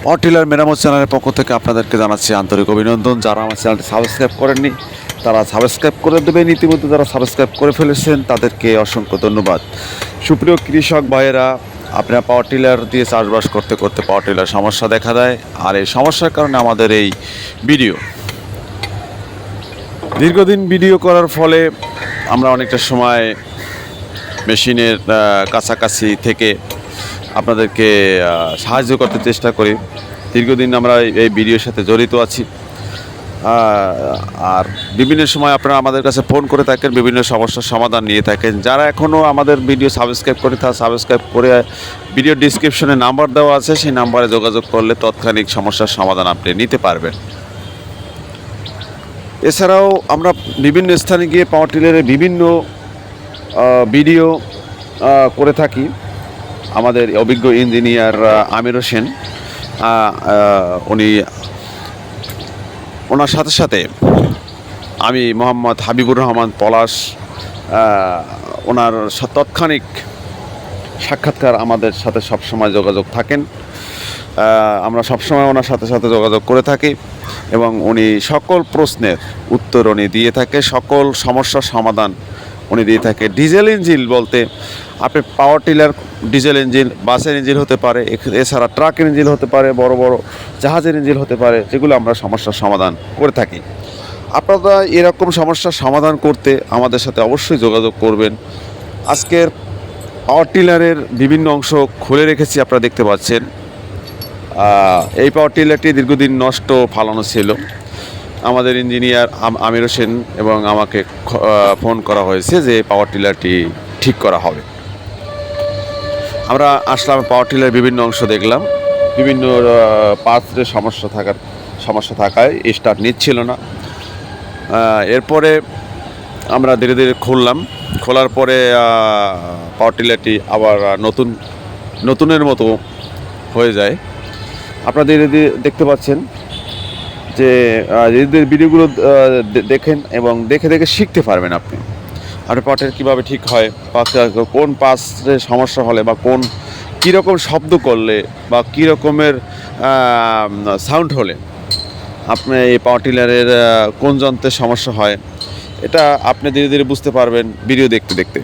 Power tiller মেরামত চ্যানেলের পক্ষ থেকে আপনাদেরকে জানাচ্ছি আন্তরিক অভিনন্দন। যারা আমার চ্যানেলটি সাবস্ক্রাইব করেননি তারা সাবস্ক্রাইব করে দেবেন। ইতিমধ্যে যারা সাবস্ক্রাইব করে ফেলেছেন তাদেরকে অসংখ্য ধন্যবাদ। সুপ্রিয় কৃষক ভাইয়েরা, আপনারা পাওয়ার টিলার দিয়ে চাষবাস করতে করতে পাওয়ার টিলার সমস্যা দেখা দেয়, আর এই সমস্যার কারণে আমাদের এই ভিডিও দীর্ঘদিন ভিডিও করার ফলে আমরা অনেকটা সময় মেশিনের কাছাকাছি থেকে আপনাদেরকে সাহায্য করতে চেষ্টা করি। দীর্ঘদিন আমরা এই ভিডিওর সাথে জড়িত আছি, আর বিভিন্ন সময় আপনারা আমাদের কাছে ফোন করে থাকেন, বিভিন্ন সমস্যার সমাধান নিয়ে থাকেন। যারা এখনও আমাদের ভিডিও সাবস্ক্রাইব করে তারা সাবস্ক্রাইব করে, ভিডিও ডিসক্রিপশনে নাম্বার দেওয়া আছে, সেই নাম্বারে যোগাযোগ করলে তৎক্ষণিক সমস্যার সমাধান আপনি নিতে পারবেন। এছাড়াও আমরা বিভিন্ন স্থানে গিয়ে পাওয়ার টিলারের বিভিন্ন ভিডিও করে থাকি। আমাদের অভিজ্ঞ ইঞ্জিনিয়ার আমির হোসেন, ওনার সাথে সাথে আমি মোহাম্মদ হাবিবুর রহমান পলাশ, ওনার তৎক্ষণিক সাক্ষাৎকার আমাদের সাথে সবসময় যোগাযোগ থাকেন। আমরা সবসময় ওনার সাথে সাথে যোগাযোগ করে থাকি এবং উনি সকল প্রশ্নের উত্তর উনি দিয়ে থাকে, সকল সমস্যার সমাধান উনি দিয়ে থাকে। ডিজেল ইঞ্জিন বলতে আপনি পাওয়ার টিলার ডিজেল ইঞ্জিন, বাসের ইঞ্জিন হতে পারে, এছাড়া ট্রাকের ইঞ্জিন হতে পারে, বড় বড় জাহাজের ইঞ্জিন হতে পারে, যেগুলো আমরা সমস্যার সমাধান করে থাকি। আপনারা এরকম সমস্যার সমাধান করতে আমাদের সাথে অবশ্যই যোগাযোগ করবেন। আজকের পাওয়ার টিলারের বিভিন্ন অংশ খুলে রেখেছি, আপনারা দেখতে পাচ্ছেন। এই পাওয়ার টিলারটি দীর্ঘদিন নষ্ট ফালানো ছিল। আমাদের ইঞ্জিনিয়ার আমির হোসেন এবং আমাকে ফোন করা হয়েছে যে পাওয়ার টিলারটি ঠিক করা হবে। আমরা আসলাম, পাওয়ার টিলার বিভিন্ন অংশ দেখলাম, বিভিন্ন পার্টসের সমস্যা থাকায় স্টার্ট নিচ্ছিল না। এরপরে আমরা ধীরে ধীরে খোলার পরে পাওয়ার টিলারটি আবার নতুনের মতো হয়ে যায়। আপনারা ধীরে ধীরে দেখতে পাচ্ছেন যে ভিডিওগুলো দেখেন এবং দেখে দেখে শিখতে পারবেন আপনি পাওয়ার কীভাবে ঠিক হয়, কোন পার্টসের সমস্যা হলে বা কীরকম শব্দ করলে বা কী রকমের সাউন্ড হলে আপনি এই পাওয়ার টিলারের কোন যন্ত্রের সমস্যা হয়, এটা আপনি ধীরে ধীরে বুঝতে পারবেন ভিডিও দেখতে দেখতে।